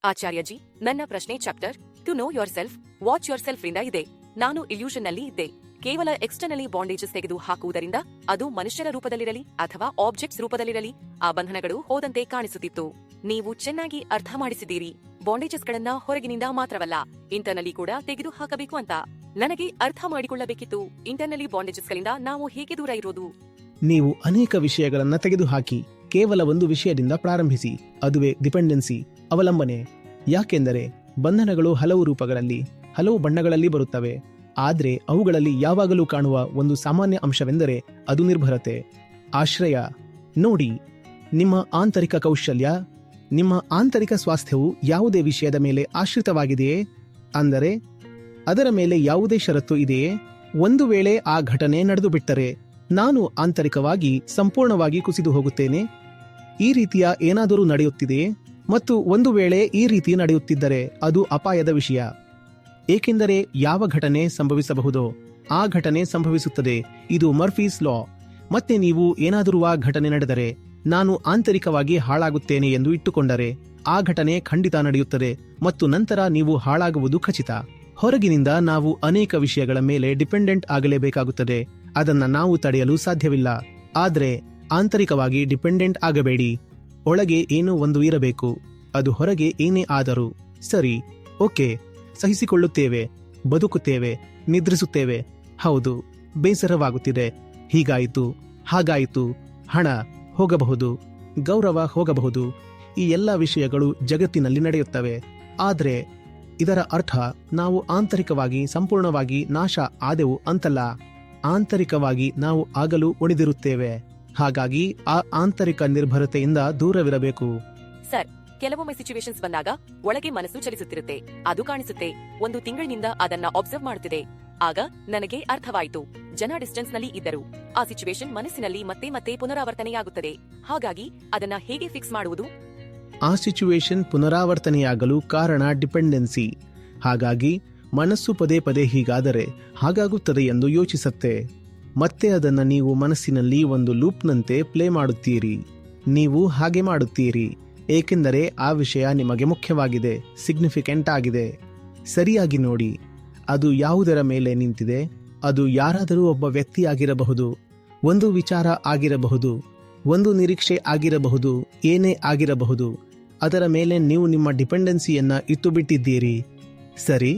ಆಚಾರ್ಯಜಿ, ನನ್ನ ಪ್ರಶ್ನೆ chapter two know your self watch your self ರಿಂದ ಇದೆ. ನಾನು ಇಲ್ಯೂಷನ್ ನಲ್ಲಿ ಇದ್ದೆ. ಕೇವಲ ಎಕ್ಸ್ಟರ್ನಲಿ ಬಾಂಡೇಜಸ್ ತೆಗೆದು ಹಾಕುವುದರಿಂದ ಅದು ಮನುಷ್ಯರ ರೂಪದಲ್ಲಿರಲಿ ಅಥವಾ ಆಬ್ಜೆಕ್ಟ್ಸ್ ರೂಪದಲ್ಲಿರಲಿ ಆ ಬಂಧನಗಳು ಹೋದಂತೆ ಕಾಣಿಸುತ್ತಿತ್ತು. ನೀವು ಚೆನ್ನಾಗಿ ಅರ್ಥ ಮಾಡಿಸಿದ್ದೀರಿ. ಬಾಂಡೇಜಸ್ ಗಳನ್ನ ಹೊರಗಿನಿಂದ ಮಾತ್ರವಲ್ಲ ಇಂಟರ್ನಲಿ ಕೂಡ ತೆಗೆದು ಹಾಕಬೇಕು ಅಂತ. ನನಗೆ ಅರ್ಥ ಮಾಡಿಕೊಳ್ಳಬೇಕಿತ್ತು, ಇಂಟರ್ನಲಿ ಬಾಂಡೇಜಸ್ ಗಳಿಂದ ನಾವು ಹೇಗೆ ದೂರ ಇರೋದು. ನೀವು ಅನೇಕ ವಿಷಯಗಳನ್ನ ತೆಗೆದುಹಾಕಿ ಕೇವಲ ಒಂದು ವಿಷಯದಿಂದ ಪ್ರಾರಂಭಿಸಿ, ಅದುವೇ ಡಿಪೆಂಡೆನ್ಸಿ, ಅವಲಂಬನೆ. ಯಾಕೆಂದರೆ ಬಂಧನಗಳು ಹಲವು ರೂಪಗಳಲ್ಲಿ, ಹಲವು ಬಣ್ಣಗಳಲ್ಲಿ ಬರುತ್ತವೆ. ಆದ್ರೆ ಅವುಗಳಲ್ಲಿ ಯಾವಾಗಲೂ ಕಾಣುವ ಒಂದು ಸಾಮಾನ್ಯ ಅಂಶವೆಂದರೆ ಅದು ನಿರ್ಭರತೆ, ಆಶ್ರಯ. ನೋಡಿ, ನಿಮ್ಮ ಆಂತರಿಕ ಕೌಶಲ್ಯ, ನಿಮ್ಮ ಆಂತರಿಕ ಸ್ವಾಸ್ಥ್ಯವು ಯಾವುದೇ ವಿಷಯದ ಮೇಲೆ ಆಶ್ರಿತವಾಗಿದೆಯೇ? ಅಂದರೆ ಅದರ ಮೇಲೆ ಯಾವುದೇ ಷರತ್ತು ಇದೆಯೇ? ಒಂದು ವೇಳೆ ಆ ಘಟನೆ ನಡೆದು ಬಿಟ್ಟರೆ ನಾನು ಆಂತರಿಕವಾಗಿ ಸಂಪೂರ್ಣವಾಗಿ ಕುಸಿದು ಹೋಗುತ್ತೇನೆ. ಈ ರೀತಿಯ ಏನಾದರೂ ನಡೆಯುತ್ತಿದೆಯೇ? ಮತ್ತು ಒಂದು ವೇಳೆ ಈ ರೀತಿ ನಡೆಯುತ್ತಿದ್ದರೆ ಅದು ಅಪಾಯದ ವಿಷಯ. ಏಕೆಂದರೆ ಯಾವ ಘಟನೆ ಸಂಭವಿಸಬಹುದೋ ಆ ಘಟನೆ ಸಂಭವಿಸುತ್ತದೆ. ಇದು ಮರ್ಫೀಸ್ ಲಾ. ಮತ್ತೆ ನೀವು ಏನಾದರೂ ಆ ಘಟನೆ ನಡೆದರೆ ನಾನು ಆಂತರಿಕವಾಗಿ ಹಾಳಾಗುತ್ತೇನೆ ಎಂದು ಇಟ್ಟುಕೊಂಡರೆ ಆ ಘಟನೆ ಖಂಡಿತ ನಡೆಯುತ್ತದೆ ಮತ್ತು ನಂತರ ನೀವು ಹಾಳಾಗುವುದು ಖಚಿತ. ಹೊರಗಿನಿಂದ ನಾವು ಅನೇಕ ವಿಷಯಗಳ ಮೇಲೆ ಡಿಪೆಂಡೆಂಟ್ ಆಗಲೇಬೇಕಾಗುತ್ತದೆ. ಅದನ್ನ ನಾವು ತಡೆಯಲು ಸಾಧ್ಯವಿಲ್ಲ. ಆದ್ರೆ ಆಂತರಿಕವಾಗಿ ಡಿಪೆಂಡೆಂಟ್ ಆಗಬೇಡಿ. ಒಳಗೆ ಏನೋ ಒಂದು ಇರಬೇಕು. ಅದು ಹೊರಗೆ ಏನೇ ಆದರೂ ಸರಿ, ಓಕೆ, ಸಹಿಸಿಕೊಳ್ಳುತ್ತೇವೆ, ಬದುಕುತ್ತೇವೆ, ನಿದ್ರಿಸುತ್ತೇವೆ. ಹೌದು, ಬೇಸರವಾಗುತ್ತಿದೆ, ಹೀಗಾಯಿತು, ಹಾಗಾಯಿತು, ಹಣ ಹೋಗಬಹುದು, ಗೌರವ ಹೋಗಬಹುದು. ಈ ಎಲ್ಲ ವಿಷಯಗಳು ಜಗತ್ತಿನಲ್ಲಿ ನಡೆಯುತ್ತವೆ. ಆದ್ರೆ ಇದರ ಅರ್ಥ ನಾವು ಆಂತರಿಕವಾಗಿ ಸಂಪೂರ್ಣವಾಗಿ ನಾಶ ಆದೆವು ಅಂತಲ್ಲ. ಆಂತರಿಕವಾಗಿ ನಾವು ಆಗಲು ಉಳಿದಿರುತ್ತೇವೆ. ಹಾಗಾಗಿ ಆ ಆಂತರಿಕ ನಿರ್ಭರತೆಯಿಂದ ದೂರವಿರಬೇಕು. ಸರ್, ಕೆಲವೊಮ್ಮೆ ಸಿಚುವೇಶನ್ಸ್ ಬಂದಾಗ ಒಳಗೆ ಮನಸ್ಸು ಚಲಿಸುತ್ತಿರುತ್ತೆ, ಅದು ಕಾಣಿಸುತ್ತೆ. ಒಂದು ತಿಂಗಳಿನಿಂದ ಅದನ್ನ ಅಬ್ಸರ್ವ್ ಮಾಡುತ್ತಿದೆ. ಆಗ ನನಗೆ ಅರ್ಥವಾಯಿತು, ಜನ ಡಿಸ್ಟೆನ್ಸ್ ನಲ್ಲಿ ಇದ್ದರು. ಆ ಸಿಚುವೇಶನ್ ಮನಸ್ಸಿನಲ್ಲಿ ಮತ್ತೆ ಮತ್ತೆ ಪುನರಾವರ್ತನೆಯಾಗುತ್ತದೆ. ಹಾಗಾಗಿ ಅದನ್ನ ಹೇಗೆ ಫಿಕ್ಸ್ ಮಾಡುವುದು? ಆ ಸಿಚುವೇಶನ್ ಪುನರಾವರ್ತನೆಯಾಗಲು ಕಾರಣ ಡಿಪೆಂಡೆನ್ಸಿ. ಹಾಗಾಗಿ ಮನಸ್ಸು ಪದೇ ಪದೇ ಹೀಗಾದರೆ ಹಾಗಾಗುತ್ತದೆ ಎಂದು ಯೋಚಿಸುತ್ತೆ. ಮತ್ತೆ ಅದನ್ನ ನೀವು ಮನಸ್ಸಿನಲ್ಲಿ ಒಂದು ಲೂಪ್ನಂತೆ ಪ್ಲೇ ಮಾಡುತ್ತೀರಿ. ನೀವು ಹಾಗೆ ಮಾಡುತ್ತೀರಿ ಏಕೆಂದರೆ ಆ ವಿಷಯ ನಿಮಗೆ ಮುಖ್ಯವಾಗಿದೆ, ಸಿಗ್ನಿಫಿಕೆಂಟ್ ಆಗಿದೆ. ಸರಿಯಾಗಿ ನೋಡಿ, ಅದು ಯಾವುದರ ಮೇಲೆ ನಿಂತಿದೆ. ಅದು ಯಾರಾದರೂ ಒಬ್ಬ ವ್ಯಕ್ತಿ ಆಗಿರಬಹುದು, ಒಂದು ವಿಚಾರ ಆಗಿರಬಹುದು, ಒಂದು ನಿರೀಕ್ಷೆ ಆಗಿರಬಹುದು, ಏನೇ ಆಗಿರಬಹುದು. ಅದರ ಮೇಲೆ ನೀವು ನಿಮ್ಮ ಡಿಪೆಂಡೆನ್ಸಿಯನ್ನ ಇಟ್ಟು ಬಿಟ್ಟಿದ್ದೀರಿ. ಸರಿ,